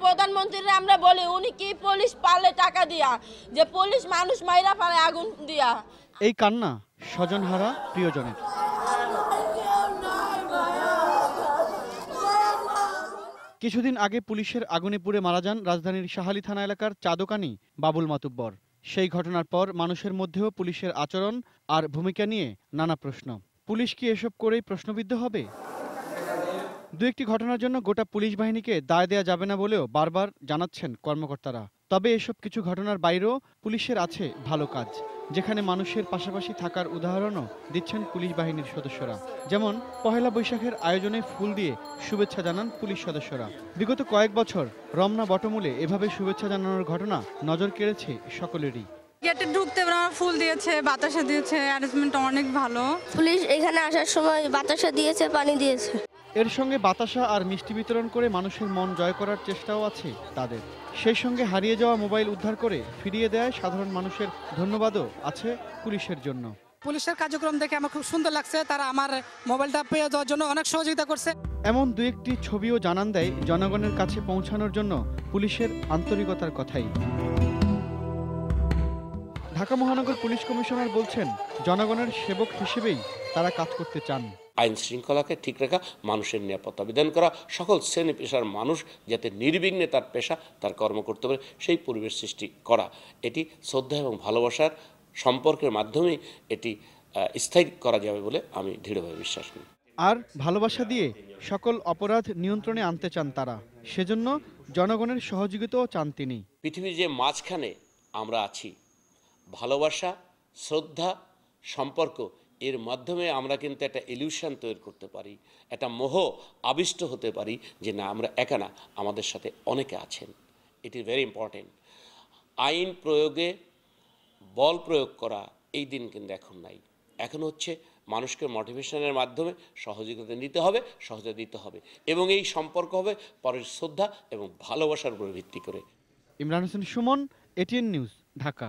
প্রধানমন্ত্রীরা আমরা বলি উনি কি পুলিশ পালে টাকা দিয়া, যে পুলিশ মানুষ মাইরা পালে আগুন দিয়া। এই কান্না স্বজনহারা প্রিয়জনের। কিছুদিন আগে পুলিশের আগুনে পুড়ে মারা যান রাজধানীর শাহালী থানা এলাকার চা দোকানি বাবুল মাতুব্বর। সেই ঘটনার পর মানুষের মধ্যেও পুলিশের আচরণ আর ভূমিকা নিয়ে নানা প্রশ্ন। পুলিশ কি এসব করেই প্রশ্নবিদ্ধ হবে? দু একটি ঘটনার জন্য গোটা পুলিশ বাহিনীকে দায় দেয়া যাবে না বলেও বারবার জানাচ্ছেন কর্মকর্তারা। তবে এসব কিছু ঘটনার বাইরেও পুলিশের আছে ভালো কাজ, যেখানে মানুষের পাশাপাশি থাকার উদাহরণও দিচ্ছেন পুলিশ বাহিনীর সদস্যরা। যেমন পহেলা বৈশাখের আয়োজনে ফুল দিয়ে শুভেচ্ছা জানান পুলিশ সদস্যরা। বিগত কয়েক বছর রমনা বটমূলে এভাবে শুভেচ্ছা জানানোর ঘটনা নজর কেড়েছে সকলেরই। গেটে ঢুকতে ফুল দিয়েছে, বাতাসা দিয়েছে, অ্যারেঞ্জমেন্ট অনেক ভালো। পুলিশ এখানে আসার সময় বাতাসা দিয়েছে, পানি দিয়েছে। এর সঙ্গে বাতাসা আর মিষ্টি বিতরণ করে মানুষের মন জয় করার চেষ্টাও আছে তাদের। সেই সঙ্গে হারিয়ে যাওয়া মোবাইল উদ্ধার করে ফিরিয়ে দেয় সাধারণ মানুষের ধন্যবাদও আছে পুলিশের জন্য। পুলিশের কার্যক্রম দেখে আমার খুব সুন্দর লাগছে, তারা আমার মোবাইলটা পেয়ে যাওয়ার জন্য অনেক সহযোগিতা করছে। এমন দু একটি ছবিও জানান দেয় জনগণের কাছে পৌঁছানোর জন্য পুলিশের আন্তরিকতার কথাই। ঢাকা মহানগর পুলিশ কমিশনার বলছেন, জনগণের সেবক হিসেবেই তারা কাজ করতে চান। আইন শৃঙ্খলাকে ঠিক রাখা, মানুষের নিরাপত্তা বিধান করা, সকল শ্রেণী পেশার মানুষ যাতে নির্বিঘ্নে তার পেশা তার কর্ম করতে পারে সেই পরিবেশ সৃষ্টি করা, এটি শ্রদ্ধা এবং ভালোবাসার সম্পর্কের মাধ্যমেই এটি স্থায়ী করা যাবে বলে আমি দৃঢ়ভাবে বিশ্বাস করি। আর ভালোবাসা দিয়ে সকল অপরাধ নিয়ন্ত্রণে আনতে চান তারা, সেজন্য জনগণের সহযোগিতাও চান তিনি। পৃথিবীর যে মাঝখানে আমরা আছি, ভালোবাসা, শ্রদ্ধা, সম্পর্ক, এর মাধ্যমে আমরা কিন্তু একটা ইলিউশন তৈরি করতে পারি, একটা মোহ আবিষ্ট হতে পারি যে না আমরা একা না, আমাদের সাথে অনেকে আছেন। It is very important. আইন প্রয়োগে বল প্রয়োগ করা এই দিন কিন্তু এখন নাই। এখন হচ্ছে মানুষকে মোটিভেশনের মাধ্যমে সহযোগিতা নিতে হবে, সহযোগিতা দিতে হবে, এবং এই সম্পর্ক হবে পরের শ্রদ্ধা এবং ভালোবাসার উপর ভিত্তি করে। Imran Hossain Suman, ATN news, Dhaka.